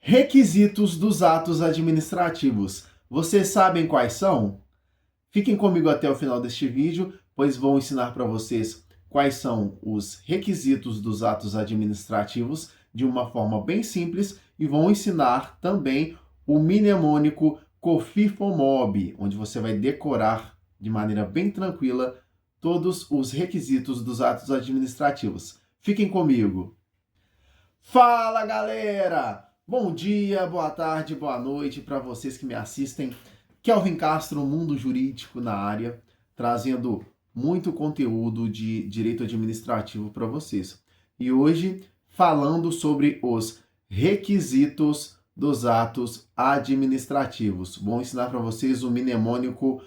Requisitos dos atos administrativos. Vocês sabem quais são? Fiquem comigo até o final deste vídeo, pois vou ensinar para vocês quais são os requisitos dos atos administrativos de uma forma bem simples e vou ensinar também o mnemônico COFIFOMOB, onde você vai decorar de maneira bem tranquila todos os requisitos dos atos administrativos. Fiquem comigo! Fala, galera! Bom dia, boa tarde, boa noite para vocês que me assistem. Kelvin Castro, Mundo Jurídico na área, trazendo muito conteúdo de direito administrativo para vocês. E hoje falando sobre os requisitos dos atos administrativos. Vou ensinar para vocês o mnemônico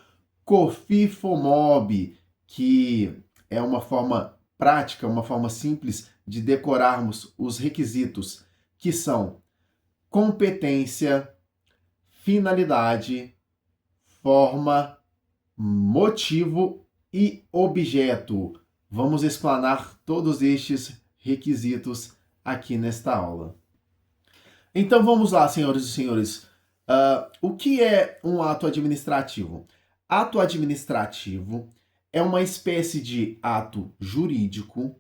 COFIFOMOB, que é uma forma prática, uma forma simples de decorarmos os requisitos, que são competência, finalidade, forma, motivo e objeto. Vamos explanar todos estes requisitos aqui nesta aula. Então vamos lá, senhoras e senhores. O que é um ato administrativo? Ato administrativo é uma espécie de ato jurídico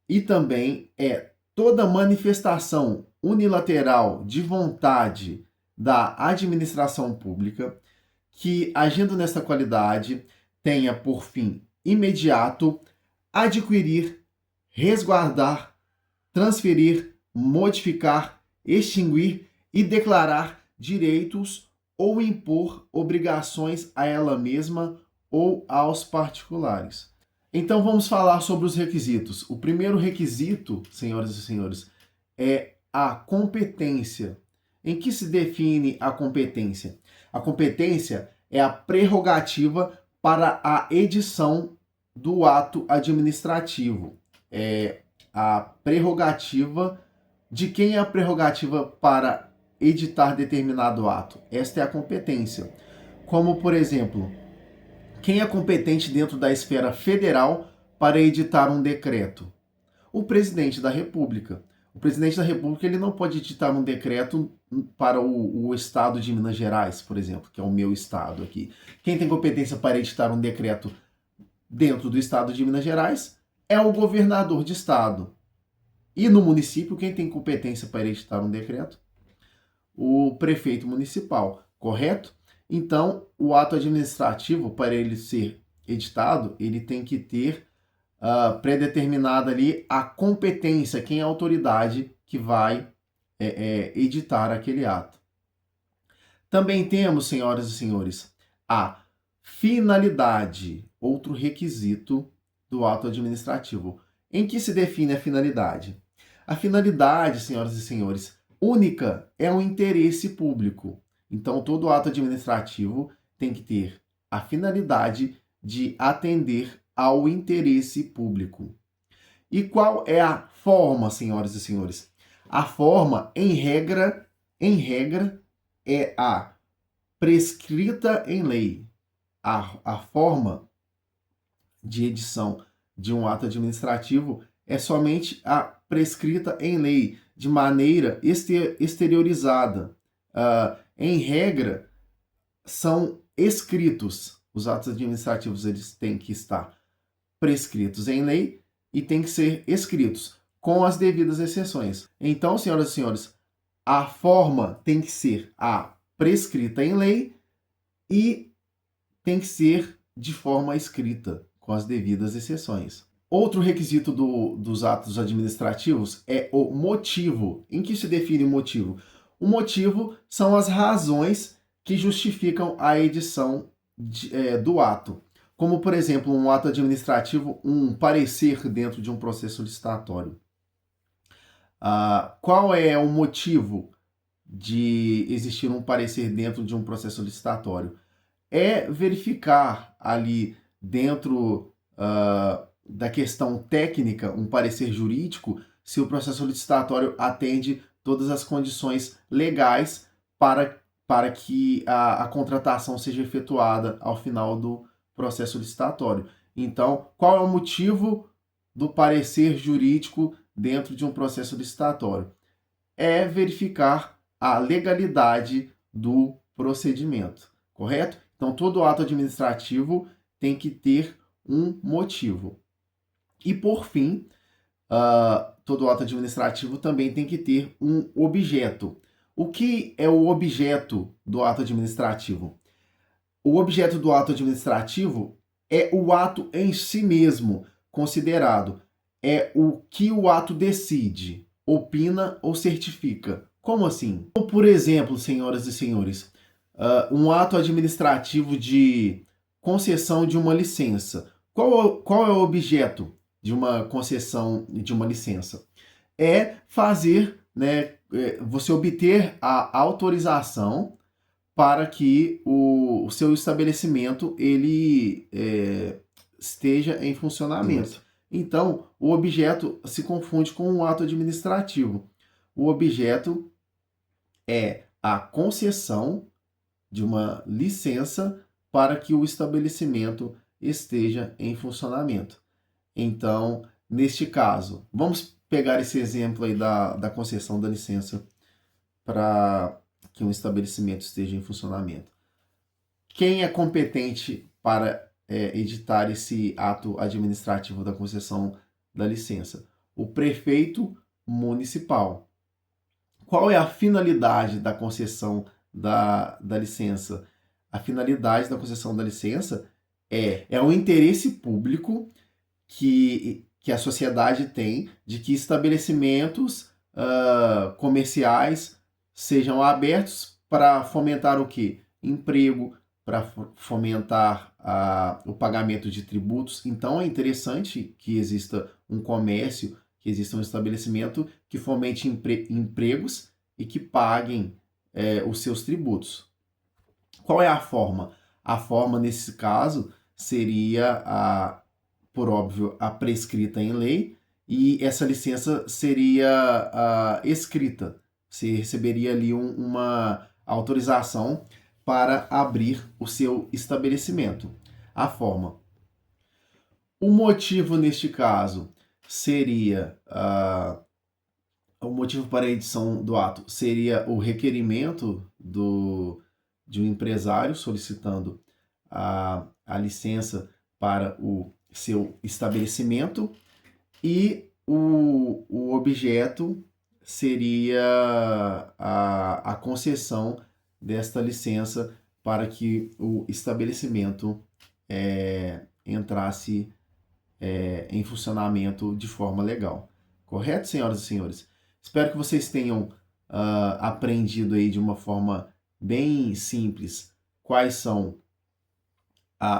e também é toda manifestação unilateral de vontade da administração pública que, agindo nessa qualidade, tenha por fim imediato adquirir, resguardar, transferir, modificar, extinguir e declarar direitos ou impor obrigações a ela mesma ou aos particulares. Então vamos falar sobre os requisitos. O primeiro requisito, senhoras e senhores, é a competência. Em que se define a competência? A competência é a prerrogativa para a edição do ato administrativo. É a prerrogativa de quem é a prerrogativa para editar determinado ato. Esta é a competência. Como, por exemplo, quem é competente dentro da esfera federal para editar um decreto? O presidente da República. O presidente da República ele não pode editar um decreto para o estado de Minas Gerais, por exemplo, que é o meu estado aqui. Quem tem competência para editar um decreto dentro do estado de Minas Gerais é o governador de estado. E no município, quem tem competência para editar um decreto? O prefeito municipal, correto? Então, o ato administrativo, para ele ser editado, ele tem que ter pré-determinada ali a competência, quem é a autoridade que vai editar aquele ato. Também temos, senhoras e senhores, a finalidade, outro requisito do ato administrativo. Em que se define a finalidade? A finalidade, senhoras e senhores, única é o interesse público. Então, todo ato administrativo tem que ter a finalidade de atender ao interesse público. E qual é a forma, senhoras e senhores? A forma, em regra, é a prescrita em lei. A forma de edição de um ato administrativo é somente a prescrita em lei, de maneira exteriorizada. Em regra, são escritos. Os atos administrativos eles têm que estar prescritos em lei e têm que ser escritos, com as devidas exceções. Então, senhoras e senhores, a forma tem que ser a prescrita em lei e tem que ser de forma escrita, com as devidas exceções. Outro requisito dos atos administrativos é o motivo. Em que se define o motivo? O motivo são as razões que justificam a edição do ato. Como, por exemplo, um ato administrativo, um parecer dentro de um processo licitatório. Qual é o motivo de existir um parecer dentro de um processo licitatório? É verificar ali dentro da questão técnica, um parecer jurídico, se o processo licitatório atende todas as condições legais para que a contratação seja efetuada ao final do processo licitatório. Então, qual é o motivo do parecer jurídico dentro de um processo licitatório? é verificar a legalidade do procedimento, correto? Então, todo ato administrativo tem que ter um motivo. E, por fim, todo ato administrativo também tem que ter um objeto. O que é o objeto do ato administrativo? O objeto do ato administrativo é o ato em si mesmo considerado. É o que o ato decide, opina ou certifica. Como assim? Por exemplo, senhoras e senhores, um ato administrativo de concessão de uma licença. Qual é o objeto de uma concessão de uma licença? É fazer, né, você obter a autorização para que o seu estabelecimento ele esteja em funcionamento. Isso. Então, o objeto se confunde com um ato administrativo. O objeto é a concessão de uma licença para que o estabelecimento esteja em funcionamento. Então, neste caso, vamos pegar esse exemplo aí da concessão da licença para que um estabelecimento esteja em funcionamento. Quem é competente para editar esse ato administrativo da concessão da licença? O prefeito municipal. Qual é a finalidade da concessão da licença? A finalidade da concessão da licença é o interesse público que a sociedade tem de que estabelecimentos comerciais sejam abertos para fomentar o quê? Emprego, para fomentar o pagamento de tributos. Então é interessante que exista um comércio, que exista um estabelecimento que fomente empregos e que paguem os seus tributos. Qual é a forma? A forma, nesse caso, seria, por óbvio, a prescrita em lei, e essa licença seria escrita. Você receberia ali uma autorização para abrir o seu estabelecimento. A forma. O motivo, neste caso, seria... o motivo para a edição do ato seria o requerimento de um empresário solicitando a licença para o seu estabelecimento, e o objeto seria a concessão desta licença para que o estabelecimento entrasse em funcionamento de forma legal. Correto, senhoras e senhores? Espero que vocês tenham aprendido aí de uma forma bem simples quais são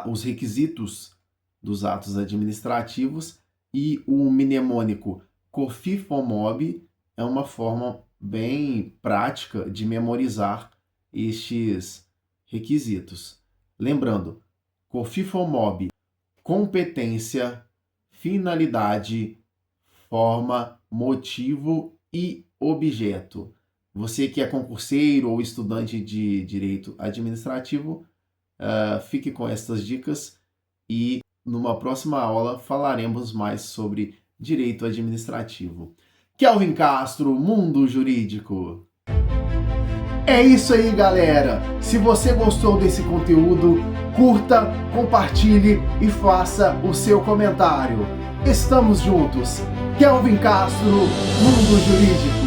os requisitos dos atos administrativos, e o mnemônico COFIFOMOB é uma forma bem prática de memorizar estes requisitos. Lembrando, COFIFOMOB: competência, finalidade, forma, motivo e objeto. Você que é concurseiro ou estudante de direito administrativo, fique com estas dicas, e numa próxima aula falaremos mais sobre direito administrativo. Kelvin Castro, Mundo Jurídico. É isso aí, galera. Se você gostou desse conteúdo, curta, compartilhe e faça o seu comentário. Estamos juntos. Kelvin Castro, Mundo Jurídico.